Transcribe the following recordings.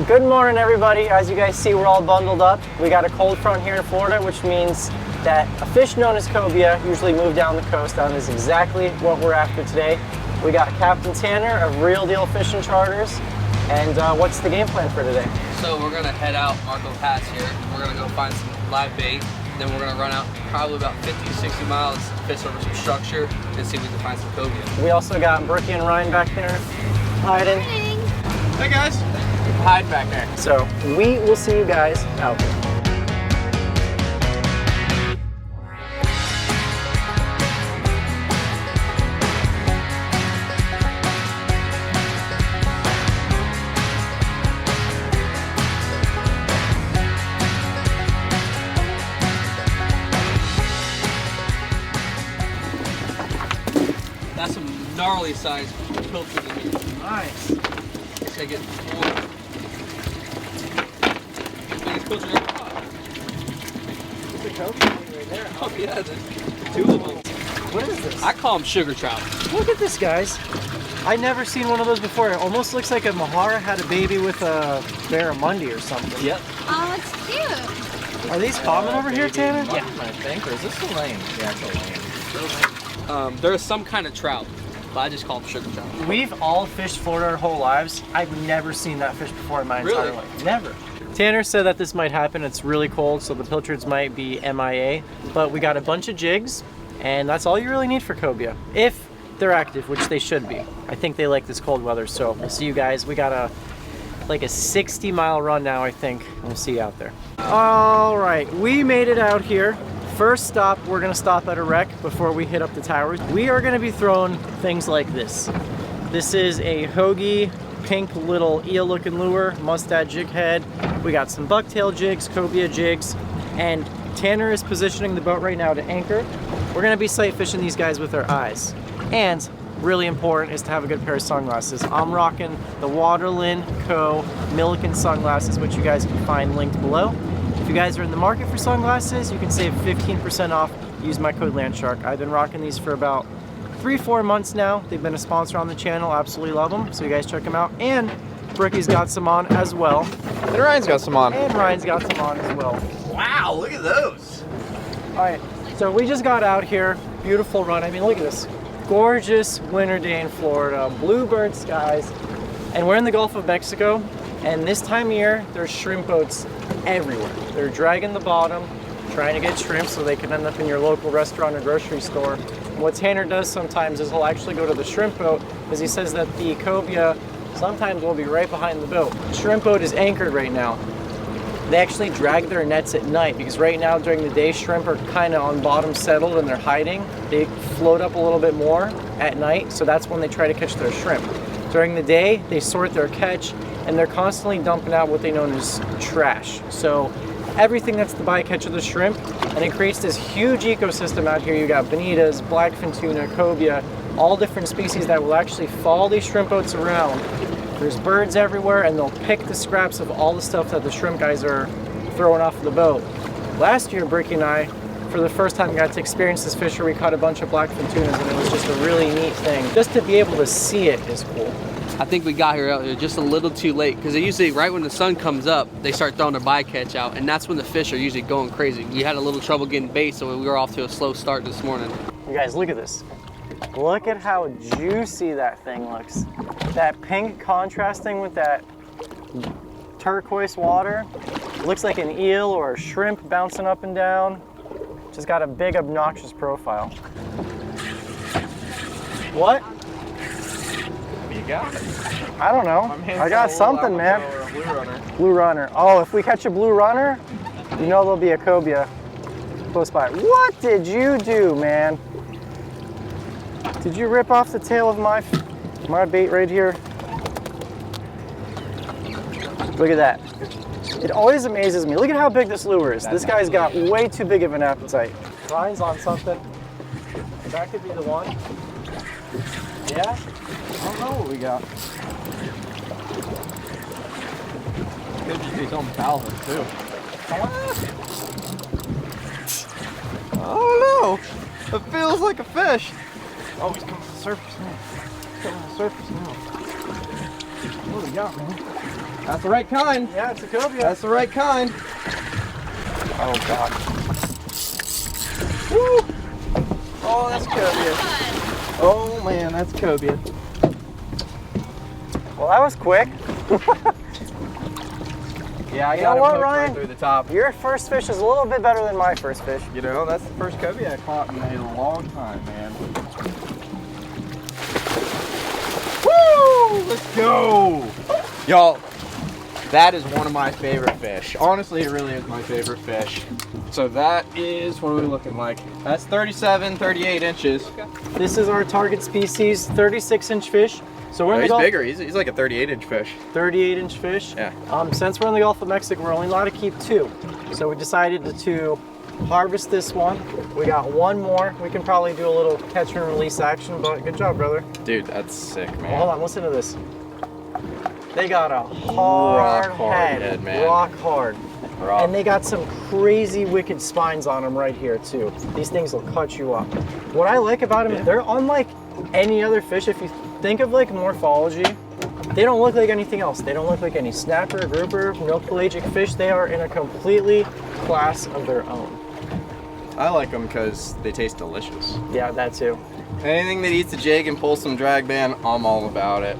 Good morning, everybody. As you guys see, we're all bundled up. We got a cold front here in Florida, which means that a fish known as cobia usually move down the coast. That is exactly what we're after today. We got Captain Tanner of Real Deal Fishing Charters. And what's the game plan for today? So we're gonna head out Marco Pass here. We're gonna go find some live bait. Then we're gonna run out probably about 50 to 60 miles, fish over some structure, and see if we can find some cobia. We also got Brookie and Ryan back there hiding. Hey guys! Hide back there. So we will see you guys out there. That's some gnarly sized pilchers in here. Nice. Gotta get four. Biggest pilchers ever caught. There's a cobia right there. Oh yeah, there's two of them. What is this? I call them sugar trout. Look at this, guys. I never seen one of those before. It almost looks like a Mahara had a baby with a barramundi or something. Yep. Oh, it's cute. Are these common over here, Tanner? Yeah. I think, or is this a lane? Yeah, it's a lane. There's some kind of trout, but I just call them sugar trout. We've all fished Florida our whole lives. I've never seen that fish before in my entire Really? life. Never. Tanner said that this might happen. It's really cold, so the pilchards might be MIA. But we got a bunch of jigs, and that's all you really need for cobia. If they're active, which they should be. I think they like this cold weather, so we'll see you guys. We got like a 60-mile run now, I think. We'll see you out there. All right, we made it out here. First stop, we're gonna stop at a wreck before we hit up the towers. We are gonna be throwing things like this. This is a hoagie, pink little eel-looking lure, mustad jig head. We got some bucktail jigs, cobia jigs, and Tanner is positioning the boat right now to anchor. We're gonna be sight fishing these guys with our eyes. And really important is to have a good pair of sunglasses. I'm rocking the Waterland Co. Milliken sunglasses, which you guys can find linked below. If you guys are in the market for sunglasses, you can save 15% off. Use my code LANDSHARK. I've been rocking these for about 3-4 months now. They've been a sponsor on the channel. Absolutely love them. So you guys check them out. And Brookie's got some on as well. And Ryan's got some on. And Ryan's got some on as well. Wow, look at those. All right, so we just got out here. Beautiful run. I mean, look at this. Gorgeous winter day in Florida. Bluebird skies. And we're in the Gulf of Mexico. And this time of year, there's shrimp boats everywhere. They're dragging the bottom, trying to get shrimp so they can end up in your local restaurant or grocery store. And what Tanner does sometimes is he'll actually go to the shrimp boat because he says that the cobia sometimes will be right behind the boat. The shrimp boat is anchored right now. They actually drag their nets at night because right now during the day, shrimp are kind of on bottom settled and they're hiding. They float up a little bit more at night, so that's when they try to catch their shrimp. During the day, they sort their catch and they're constantly dumping out what they know as trash. So everything that's the bycatch of the shrimp, and it creates this huge ecosystem out here. You got bonitas, blackfin tuna, cobia, all different species that will actually follow these shrimp boats around. There's birds everywhere and they'll pick the scraps of all the stuff that the shrimp guys are throwing off the boat. Last year, Brookie and I, for the first time, got to experience this fishery. We caught a bunch of blackfin tunas and it was just a really neat thing. Just to be able to see it is cool. I think we got here just a little too late because they usually, right when the sun comes up, they start throwing their bycatch out, and that's when the fish are usually going crazy. We had a little trouble getting bait, so we were off to a slow start this morning. You guys, look at this. Look at how juicy that thing looks. That pink contrasting with that turquoise water. It looks like an eel or a shrimp bouncing up and down. Just got a big, obnoxious profile. What? What do you got? I don't know. I got something, man. Blue runner. Blue runner. Oh, if we catch a blue runner, you know there'll be a cobia close by. What did you do, man? Did you rip off the tail of my bait right here? Look at that. It always amazes me. Look at how big this lure is. This guy's got way too big of an appetite. Ryan's on something. That could be the one. Yeah? I don't know what we got. Could just be something powerful too. Oh no! It feels like a fish. Oh, he's coming to the surface now. He's coming to the surface now. What do we got, man? That's the right kind. Yeah, it's a cobia. That's the right kind. Oh God. Woo! Oh, that's cobia. Oh man, that's cobia. Well, that was quick. Yeah, I You got know it what, hooked right Ryan? through the top. Your first fish is a little bit better than my first fish. You know, that's the first cobia I caught in a long time, man. Woo! Let's go! Y'all, that is one of my favorite fish. Honestly, it really is my favorite fish. So that is, what are we looking like? That's 37, 38 inches. This is our target species, 36-inch fish. So we're in the He's Gulf, bigger. He's like a 38-inch fish. 38-inch fish. Yeah. Since we're in the Gulf of Mexico, we're only allowed to keep 2. So we decided to harvest this one. We got one more. We can probably do a little catch and release action, but good job, brother. Dude, that's sick, man. Well, hold on, listen to this. They got a hard, Rock hard head, man. rock hard. Rock. And they got some crazy wicked spines on them right here too. These things will cut you up. What I like about them, they're unlike any other fish. If you think of like morphology, they don't look like anything else. They don't look like any snapper, grouper, milk pelagic fish. They are in a completely class of their own. I like them because they taste delicious. Yeah, that too. Anything that eats a jig and pulls some drag band, I'm all about it.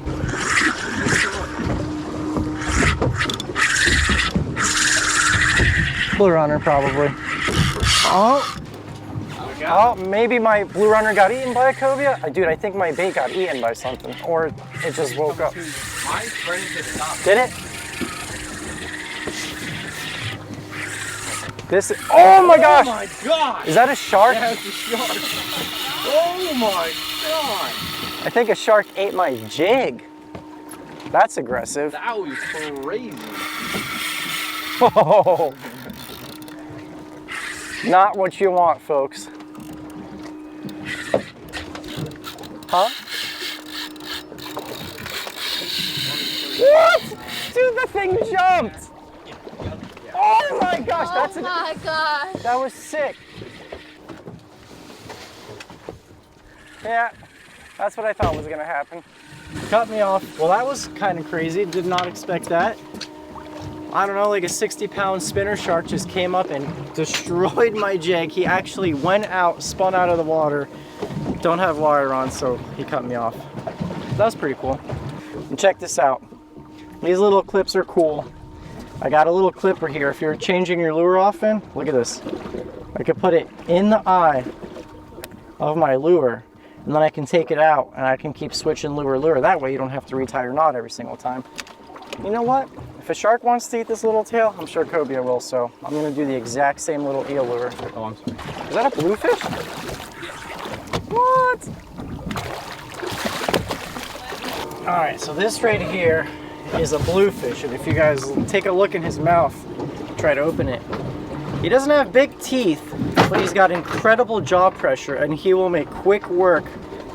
Blue runner probably. Oh. Oh, maybe my blue runner got eaten by a cobia. Dude, I think my bait got eaten by something, or it just woke up. Mine's ready to stop. Did it? This. Oh my gosh! Oh my god! Is that a shark? That's a shark. Oh my god! I think a shark ate my jig. That's aggressive. That was crazy. Oh. Not what you want, folks. Huh? What? Dude, the thing jumped. Oh my gosh, that's Oh my gosh. that was sick. Yeah, that's what I thought was gonna happen. Cut me off. Well, that was kind of crazy. Did not expect that. I don't know, like a 60-pound spinner shark just came up and destroyed my jig. He actually went out, spun out of the water. Don't have wire on, so he cut me off. That was pretty cool. And check this out. These little clips are cool. I got a little clipper here. If you're changing your lure often, look at this. I could put it in the eye of my lure, and then I can take it out and I can keep switching lure. That way you don't have to retie your knot every single time. You know what? If a shark wants to eat this little tail, I'm sure cobia will, so I'm gonna do the exact same little eel lure. Oh, I'm sorry. Is that a bluefish? What? All right, so this right here is a bluefish, and if you guys take a look in his mouth, try to open it. He doesn't have big teeth, but he's got incredible jaw pressure, and he will make quick work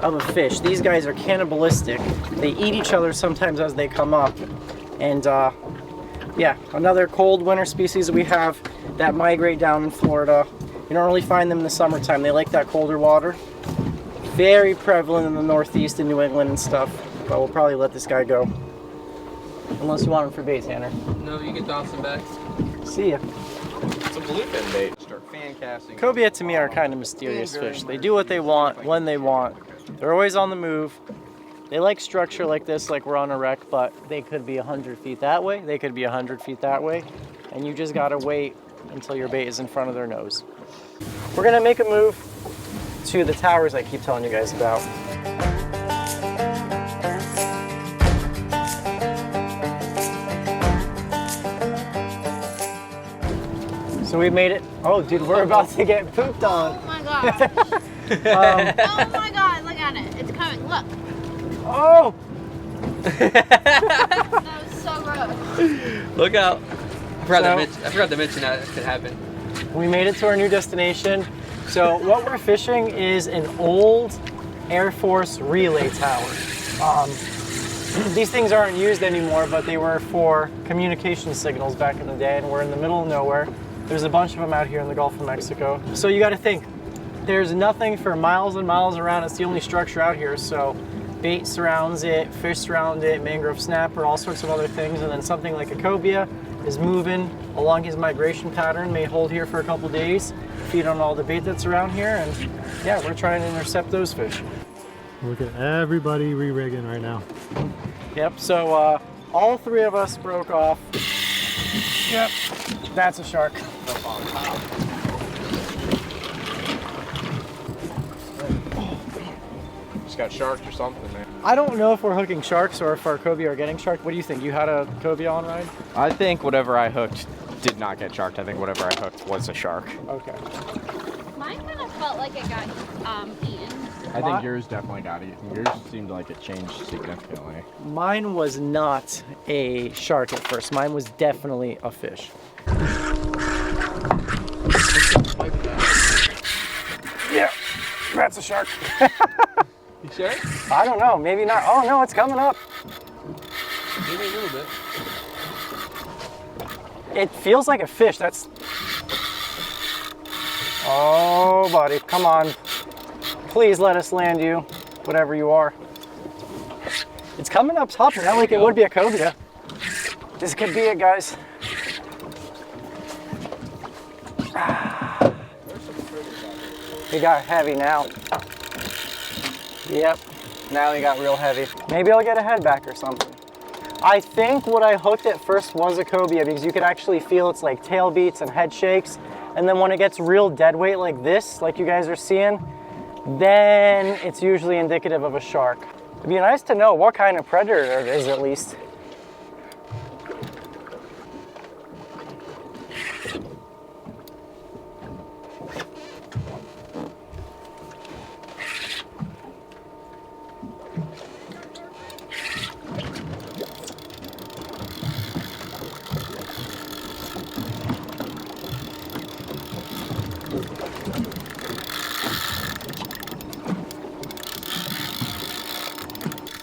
of a fish. These guys are cannibalistic. They eat each other sometimes as they come up. And yeah, another cold winter species we have that migrate down in Florida. You don't really find them in the summertime. They like that colder water. Very prevalent in the Northeast and New England and stuff. But we'll probably let this guy go. Unless you want him for bait, Tanner. No, you can toss him back. See ya. It's a bluefin bait. Start fan casting. Cobia to me are kind of mysterious fish. They do what they want, when they want. They're always on the move. They like structure like this, like we're on a wreck, but they could be 100 feet that way, they could be 100 feet that way, and you just gotta wait until your bait is in front of their nose. We're gonna make a move to the towers I keep telling you guys about. So we made it. Oh, dude, we're about to get pooped on. Oh my god. Oh my god, look at it. It's coming. Look. Oh! That was so gross. Look out. I forgot So- to mention that could happen. We made it to our new destination. So what we're fishing is an old Air Force relay tower. These things aren't used anymore, but they were for communication signals back in the day, and we're in the middle of nowhere. There's a bunch of them out here in the Gulf of Mexico. So you got to think, there's nothing for miles and miles around. It's the only structure out here. So bait surrounds it, fish surround it, mangrove snapper, all sorts of other things. And then something like a cobia is moving along his migration pattern, may hold here for a couple days, feed on all the bait that's around here, and yeah, we're trying to intercept those fish. Look at everybody re-rigging right now. Yep, so all three of us broke off. Yep, that's a shark. Just got sharked or something, man. I don't know if we're hooking sharks or if our cobia are getting sharked. What do you think? You had a cobia on ride? I think whatever I hooked did not get sharked. I think whatever I hooked was a shark. Okay. Mine kind of felt like it got eaten. I think yours definitely got eaten. Yours seemed like it changed significantly. Mine was not a shark at first. Mine was definitely a fish. Yeah, that's a shark. You sure? I don't know, maybe not. Oh no, it's coming up. Maybe a little bit. It feels like a fish. That's. Oh, buddy, come on. Please let us land you, whatever you are. It's coming up tougher, not like it would be a cobia. This could be it, guys. He got heavy now. Yep, now he got real heavy. Maybe I'll get a head back or something. I think what I hooked at first was a cobia because you could actually feel its like tail beats and head shakes. And then when it gets real dead weight like this, like you guys are seeing, then it's usually indicative of a shark. It'd be nice to know what kind of predator it is at least.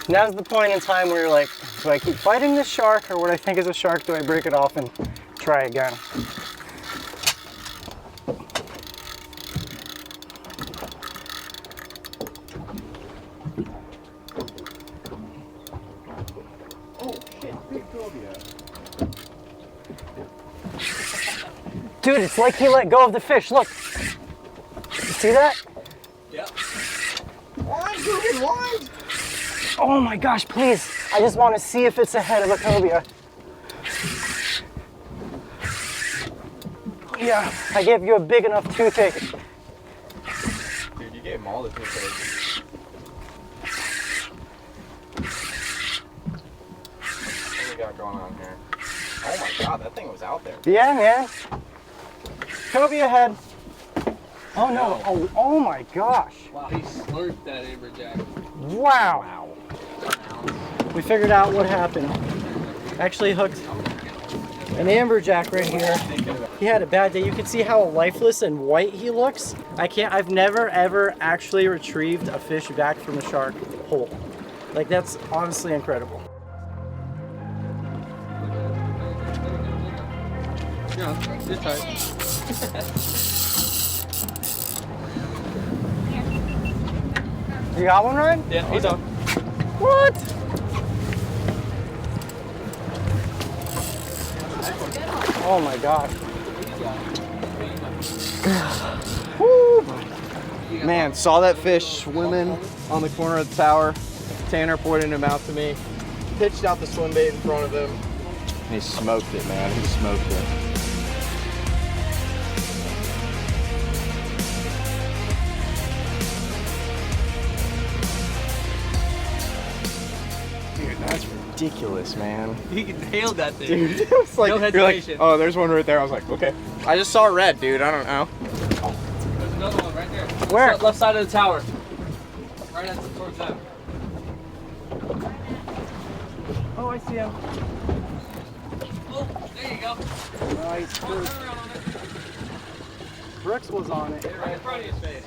Now's the point in time where you're like, do I keep fighting this shark, or what I think is a shark, do I break it off and try again? Oh shit, big cobia. Dude, it's like he let go of the fish, look. You see that? Yep. Wind, Dugan, wind! Oh my gosh, please. I just want to see if it's a head of a cobia. Yeah, I gave you a big enough toothache. Dude, you gave him all the toothaches. What do we got going on here? Oh my god, that thing was out there. Yeah, man. Cobia head. Oh no, oh my gosh. Wow, he slurped that amberjack. Wow. We figured out what happened. Actually hooked an amberjack right here. He had a bad day. You can see how lifeless and white he looks. I've never ever actually retrieved a fish back from a shark whole. Like, that's honestly incredible. Yeah, sit tight. You got one, Ryan? Yeah, he's on. What? Oh my god. Man, saw that fish swimming on the corner of the tower. Tanner pointed him out to me. Pitched out the swim bait in front of him. And he smoked it, man. He smoked it. Dude, that's ridiculous, man. He nailed that thing. Dude, it was like, No you're like, hesitation. oh, there's one right there. I was like, okay. I just saw red, dude. I don't know. There's another one right there. Where? Left side of the tower. Right towards them. Oh, I see him. Oh, there you go. Nice. Turn around on it. Brooks was on it. Get it right in front of his face.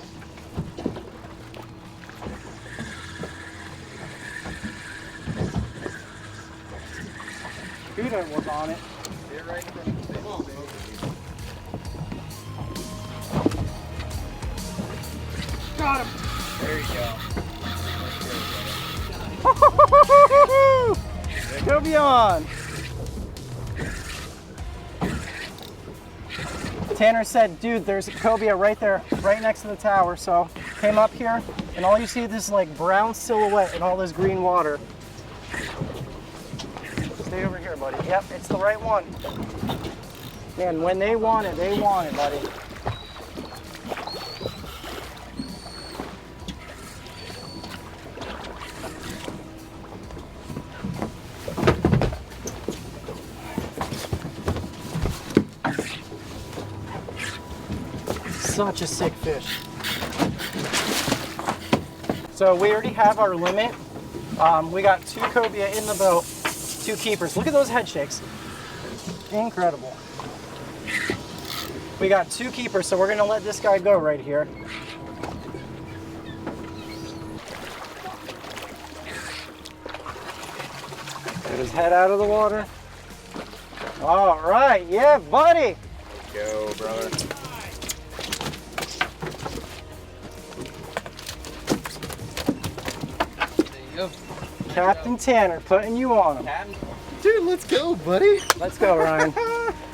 Peter was on it. Get right in front of his face. Come on, baby. Got him. There you go. Cobia on. Tanner said, dude, there's a cobia right there, right next to the tower. So came up here, and all you see is this like brown silhouette in all this green water. Stay over here, buddy. Yep, it's the right one. Man, when they want it, buddy. Such a sick fish. So we already have our limit. We got 2 cobia in the boat, 2 keepers. Look at those head shakes. Incredible. We got 2 keepers, so we're gonna let this guy go right here. Get his head out of the water. All right, yeah, buddy. Let's go, brother. Captain Tanner putting you on him. Dude, let's go, buddy. Let's go, Ryan.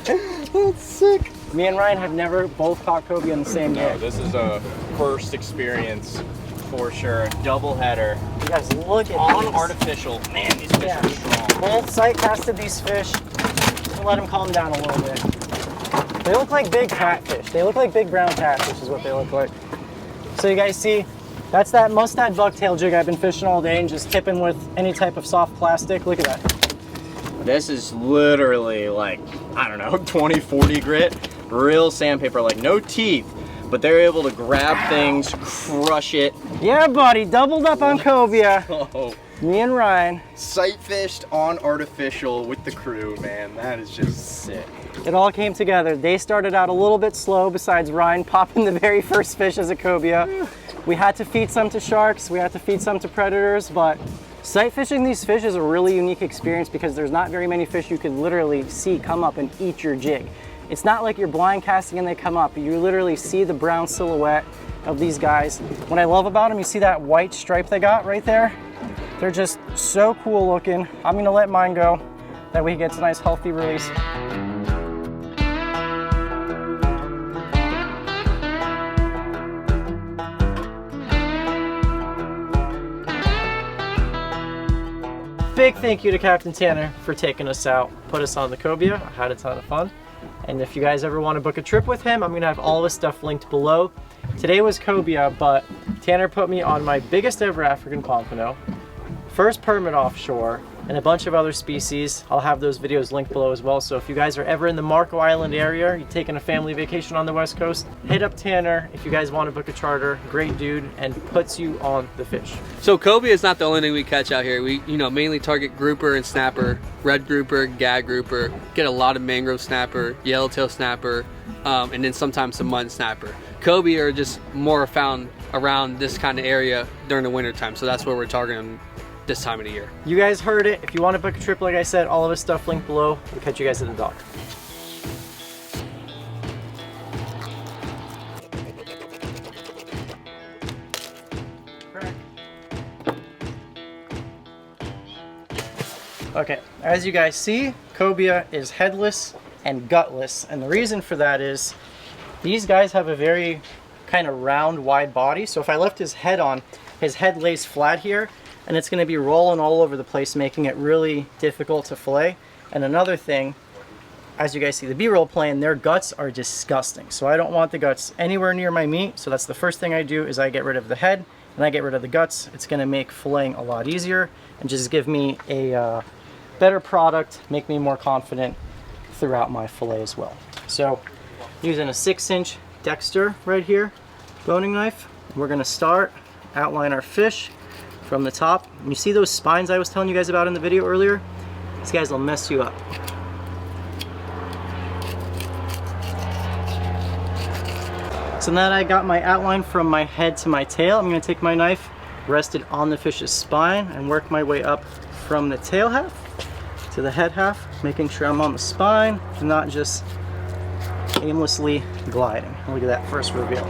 That's sick. Me and Ryan have never both caught cobia in the same No, day. this is a first experience for sure. Double header. You guys look at On these. artificial. Man, these fish Yeah. are strong. Both sight casted these fish. Just let them calm down a little bit. They look like big catfish. They look like big brown catfish is what they look like. So you guys see, that's that mustad bucktail jig I've been fishing all day and just tipping with any type of soft plastic. Look at that. This is literally like, I don't know, 20, 40 grit. Real sandpaper, like no teeth. But they're able to grab things, crush it. Yeah, buddy, doubled up on cobia. Oh, Me and Ryan. sight fished on artificial with the crew, man. That is just sick. It all came together. They started out a little bit slow, besides Ryan popping the very first fish as a cobia. We had to feed some to sharks, we had to feed some to predators, but sight fishing these fish is a really unique experience because there's not very many fish you can literally see come up and eat your jig. It's not like you're blind casting and they come up. You literally see the brown silhouette of these guys. What I love about them, you see that white stripe they got right there? They're just so cool looking. I'm gonna let mine go. That way he gets a nice healthy release. Big thank you to Captain Tanner for taking us out, put us on the cobia. I had a ton of fun. And if you guys ever want to book a trip with him, I'm gonna have all his stuff linked below. Today was cobia, but Tanner put me on my biggest ever African pompano, first permit offshore, and a bunch of other species. I'll have those videos linked below as well. So if you guys are ever in the Marco Island area, you're taking a family vacation on the West Coast, hit up Tanner if you guys want to book a charter. Great dude, and puts you on the fish. So cobia is not the only thing we catch out here. We, mainly target grouper and snapper, red grouper, gag grouper, get a lot of mangrove snapper, yellowtail snapper, and then sometimes some mud snapper. Cobia are just more found around this kind of area during the winter time, so that's where we're targeting this time of the year. You guys heard it. If you want to book a trip, like I said, all of his stuff linked below. We'll catch you guys at the dock. Okay, as you guys see, cobia is headless and gutless, and the reason for that is these guys have a very kind of round, wide body. So if I left his head on, his head lays flat here, and it's going to be rolling all over the place, making it really difficult to fillet. And another thing, as you guys see the B-roll playing, their guts are disgusting. So I don't want the guts anywhere near my meat. So that's the first thing I do, is I get rid of the head and I get rid of the guts. It's going to make filleting a lot easier and just give me a better product, make me more confident throughout my fillet as well. So using a 6-inch Dexter right here, boning knife, we're going to start, outline our fish from the top. And you see those spines I was telling you guys about in the video earlier? These guys will mess you up. So now that I got my outline from my head to my tail, I'm going to take my knife, rest it on the fish's spine, and work my way up from the tail half to the head half, making sure I'm on the spine and not just aimlessly gliding. Look at that first reveal.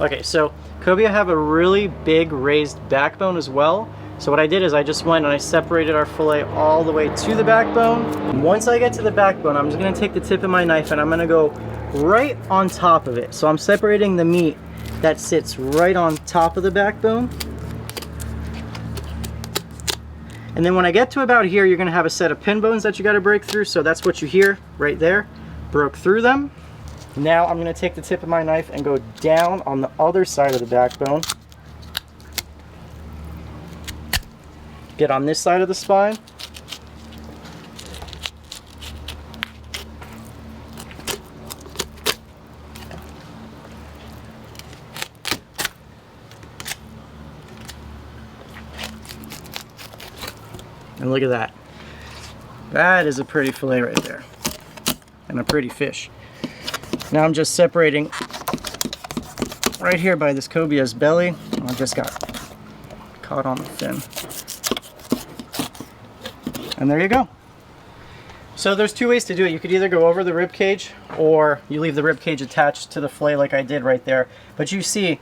Okay, so cobia have a really big raised backbone as well. So what I did is I just went and I separated our fillet all the way to the backbone. And once I get to the backbone, I'm just gonna take the tip of my knife and I'm gonna go right on top of it. So I'm separating the meat that sits right on top of the backbone. And then when I get to about here, you're gonna have a set of pin bones that you gotta break through. So that's what you hear right there. Broke through them. Now I'm gonna take the tip of my knife and go down on the other side of the backbone. Get on this side of the spine. And look at that. That is a pretty fillet right there. And a pretty fish. Now I'm just separating right here by this cobia's belly. I just got caught on the fin. And there you go. So there's two ways to do it. You could either go over the rib cage or you leave the rib cage attached to the fillet like I did right there. But you see,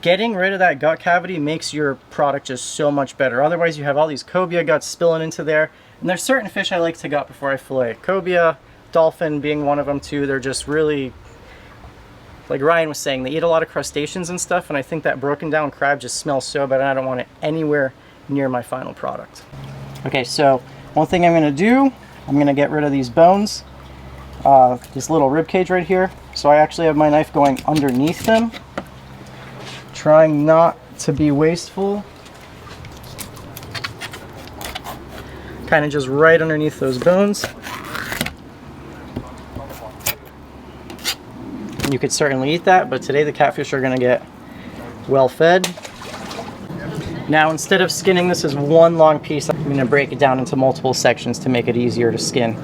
getting rid of that gut cavity makes your product just so much better. Otherwise you have all these cobia guts spilling into there. And there's certain fish I like to gut before I fillet. Cobia, dolphin being one of them too. They're just really, like Ryan was saying, they eat a lot of crustaceans and stuff, and I think that broken down crab just smells so bad and I don't want it anywhere near my final product. Okay, so one thing I'm gonna do, I'm gonna get rid of these bones, this little rib cage right here. So I actually have my knife going underneath them, trying not to be wasteful. Kind of just right underneath those bones. You could certainly eat that, but today the catfish are gonna get well fed. Now instead of skinning this as one long piece, I'm gonna break it down into multiple sections to make it easier to skin.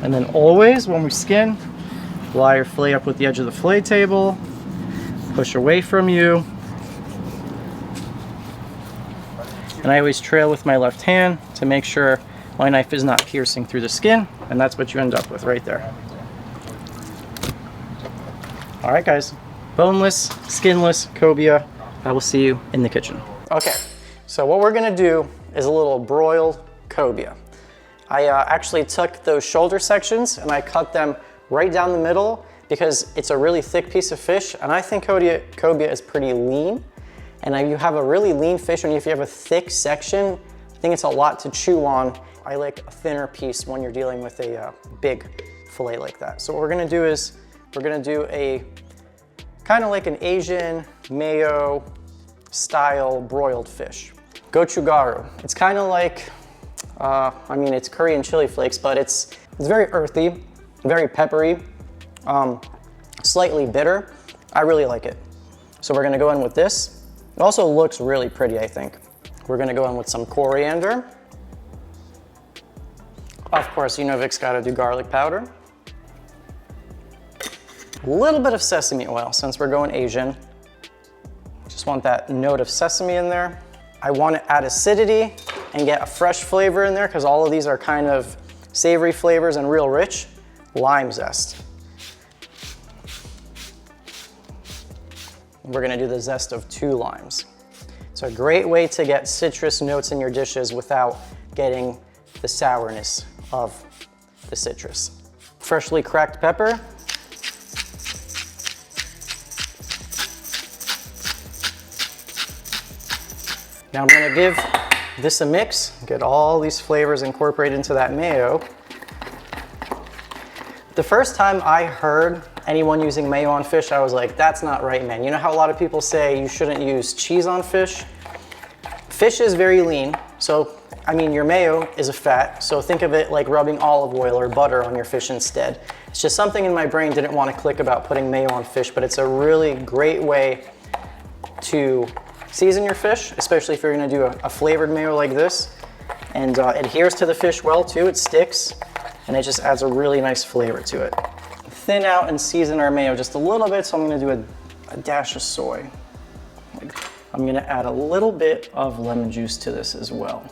And then always when we skin, lie your fillet up with the edge of the fillet table, push away from you. And I always trail with my left hand to make sure my knife is not piercing through the skin, and that's what you end up with right there. All right, guys, boneless, skinless cobia. I will see you in the kitchen. Okay, so what we're gonna do is a little broiled cobia. I actually took those shoulder sections and I cut them right down the middle because it's a really thick piece of fish, and I think cobia is pretty lean. And if you have a really lean fish, and if you have a thick section, I think it's a lot to chew on. I like a thinner piece when you're dealing with a big fillet like that. So what we're gonna do is, we're gonna do a kind of like an Asian mayo style broiled fish. Gochugaru. It's kind of like, I mean, it's curry and chili flakes, but it's very earthy, very peppery, slightly bitter. I really like it. So we're gonna go in with this. It also looks really pretty, I think. We're gonna go in with some coriander. Of course, you know Vic's gotta do garlic powder. A little bit of sesame oil, since we're going Asian. Just want that note of sesame in there. I want to add acidity and get a fresh flavor in there because all of these are kind of savory flavors and real rich. Lime zest. We're gonna do the zest of 2 limes. It's a great way to get citrus notes in your dishes without getting the sourness of the citrus. Freshly cracked pepper. Now I'm gonna give this a mix, get all these flavors incorporated into that mayo. The first time I heard anyone using mayo on fish, I was like, that's not right, man. You know how a lot of people say you shouldn't use cheese on fish? Fish is very lean, so I mean, your mayo is a fat, so think of it like rubbing olive oil or butter on your fish instead. It's just something in my brain didn't want to click about putting mayo on fish, but it's a really great way to season your fish, especially if you're gonna do a flavored mayo like this. And adheres to the fish well too, it sticks, and it just adds a really nice flavor to it. Thin out and season our mayo just a little bit, so I'm gonna do a dash of soy. I'm gonna add a little bit of lemon juice to this as well.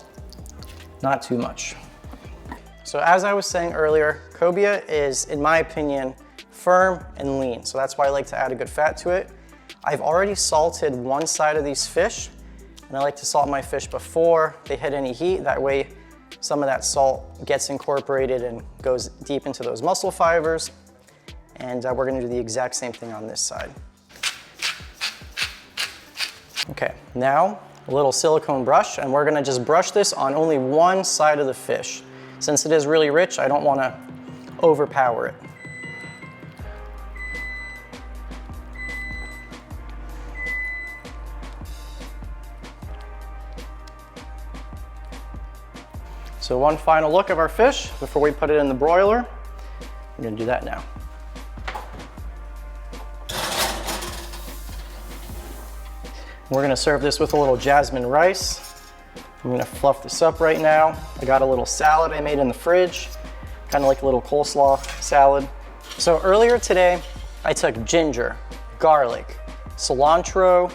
Not too much. So as I was saying earlier, cobia is, in my opinion, firm and lean. So that's why I like to add a good fat to it. I've already salted one side of these fish, and I like to salt my fish before they hit any heat. That way, some of that salt gets incorporated and goes deep into those muscle fibers. And we're gonna do the exact same thing on this side. Okay, now a little silicone brush, and we're gonna just brush this on only one side of the fish. Since it is really rich, I don't wanna overpower it. So one final look of our fish before we put it in the broiler. I'm gonna do that now. We're gonna serve this with a little jasmine rice. I'm gonna fluff this up right now. I got a little salad I made in the fridge, kind of like a little coleslaw salad. So earlier today, I took ginger, garlic, cilantro,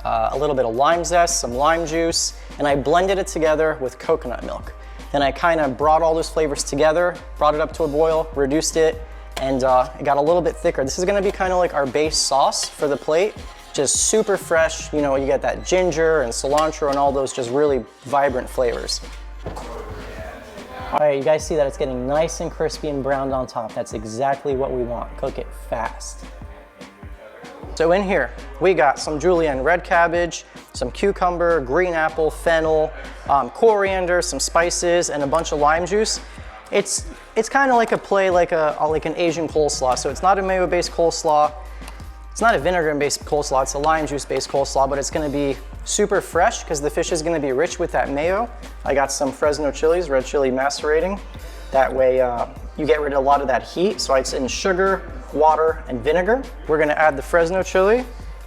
a little bit of lime zest, some lime juice, and I blended it together with coconut milk. Then I kind of brought all those flavors together, brought it up to a boil, reduced it, and it got a little bit thicker. This is gonna be kind of like our base sauce for the plate. Just super fresh, you know, you get that ginger and cilantro and all those just really vibrant flavors. All right, you guys see that it's getting nice and crispy and browned on top. That's exactly what we want. Cook it fast. So in here, we got some julienne red cabbage, some cucumber, green apple, fennel, coriander, some spices, and a bunch of lime juice. It's kind of like a play like an Asian coleslaw. So it's not a mayo-based coleslaw. It's not a vinegar-based coleslaw. It's a lime juice-based coleslaw, but it's going to be super fresh because the fish is going to be rich with that mayo. I got some Fresno chilies, red chili macerating. That way you get rid of a lot of that heat. So it's in sugar, water, and vinegar. We're going to add the Fresno chili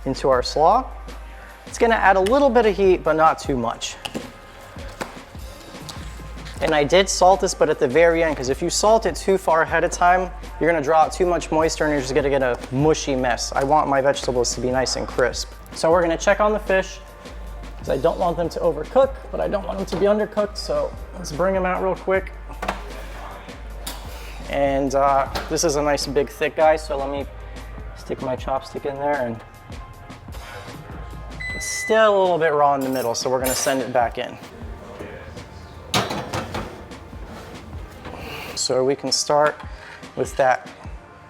into our slaw. It's gonna add a little bit of heat, but not too much. And I did salt this, but at the very end, because if you salt it too far ahead of time, you're gonna draw out too much moisture and you're just gonna get a mushy mess. I want my vegetables to be nice and crisp. So we're gonna check on the fish, because I don't want them to overcook, but I don't want them to be undercooked, so let's bring them out real quick. And this is a nice big thick guy, so let me stick my chopstick in there, and it's still a little bit raw in the middle, so we're gonna send it back in. So we can start with that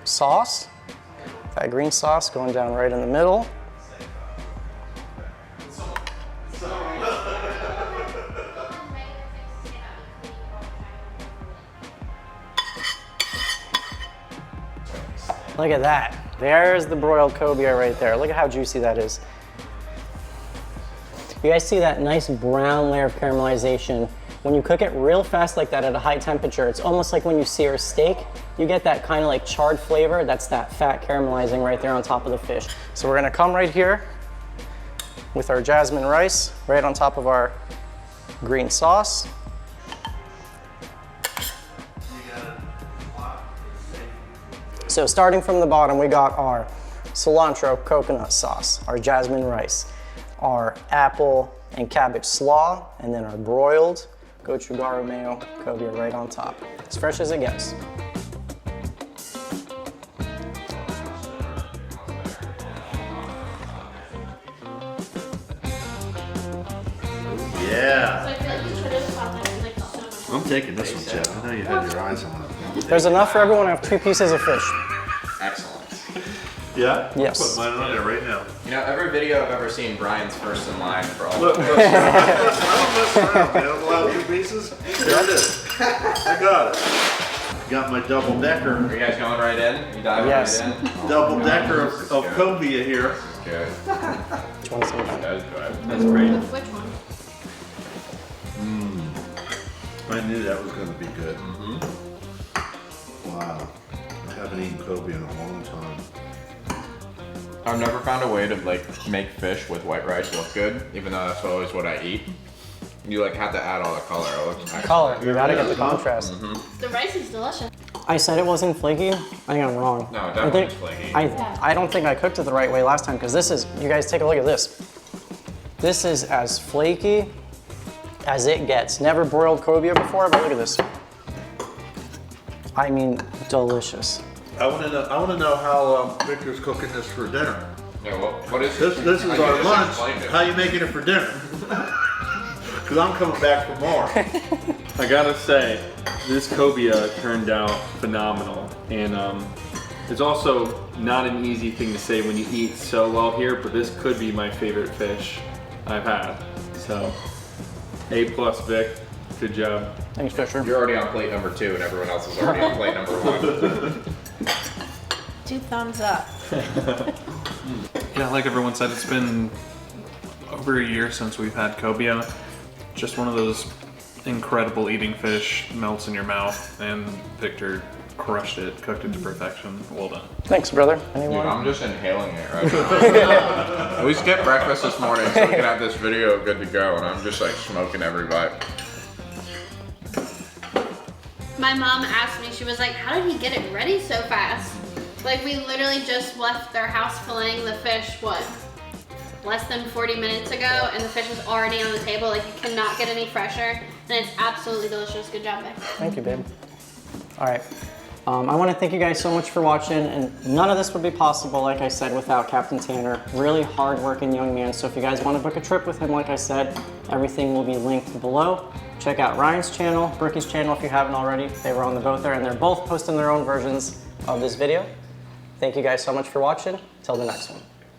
sauce, that green sauce going down right in the middle. Look at that. There's the broiled cobia right there. Look at how juicy that is. You guys see that nice brown layer of caramelization. When you cook it real fast like that at a high temperature, it's almost like when you sear steak, you get that kind of like charred flavor. That's that fat caramelizing right there on top of the fish. So we're gonna come right here with our jasmine rice, right on top of our green sauce. So starting from the bottom, we got our cilantro coconut sauce, our jasmine rice, our apple and cabbage slaw, and then our broiled gochujang mayo cobia right on top. As fresh as it gets. Yeah. I feel like you should have thought that was like so much. I'm taking this one, Jeff. I know you had your eyes on it. There's enough for everyone to have 2 pieces of fish. Excellent. Yeah? Yes. I'll put mine on there right now. You know, every video I've ever seen, Brian's first in line for all Look, of look, I don't mess around, man. I'm allowed 2 pieces. There it is. I got it. Got my double decker. Are you guys going right in? You diving Yes. right in? Double decker of cobia here. Good. Which one's in there? That was good. That's great. Which one? I knew that was going to be good. Wow. I haven't eaten cobia in a long time. I've never found a way to like make fish with white rice look good, even though that's always what I eat. You like have to add all the color. It looks excellent. Color, you gotta get the contrast. The rice is delicious. I said it wasn't flaky. I think I'm wrong. No, it I definitely think is flaky. I don't think I cooked it the right way last time, because this is, you guys take a look at this. This is as flaky as it gets. Never broiled cobia before, but look at this. I mean, delicious. I want to know how Victor's cooking this for dinner. Yeah, what is This is I our just lunch. explained it. How you making it for dinner? Because I'm coming back for more. I gotta say, this cobia turned out phenomenal, and it's also not an easy thing to say when you eat so well here, but this could be my favorite fish I've had. So, A+ Vic, good job. Thanks, Fisher. You're already on plate number 2 and everyone else is already on plate number 1. 2 thumbs up. Yeah, like everyone said, it's been over a year since we've had cobia. Just one of those incredible eating fish, melts in your mouth, and Victor crushed it, cooked it to perfection. Well done. Thanks, brother. Dude, Anyone? I'm just inhaling it right now. We skipped breakfast this morning so we can have this video good to go, and I'm just like smoking every bite. My mom asked me, she was like, how did he get it ready so fast? Like, we literally just left their house filleting the fish, what, less than 40 minutes ago, and the fish is already on the table. Like, you cannot get any fresher, and it's absolutely delicious. Good job, babe. Thank you, babe. All right. I want to thank you guys so much for watching, and none of this would be possible, like I said, without Captain Tanner. Really hard-working young man, so if you guys want to book a trip with him, like I said, everything will be linked below. Check out Ryan's channel, Brookie's channel if you haven't already. They were on the boat there, and they're both posting their own versions of this video. Thank you guys so much for watching. Till the next one.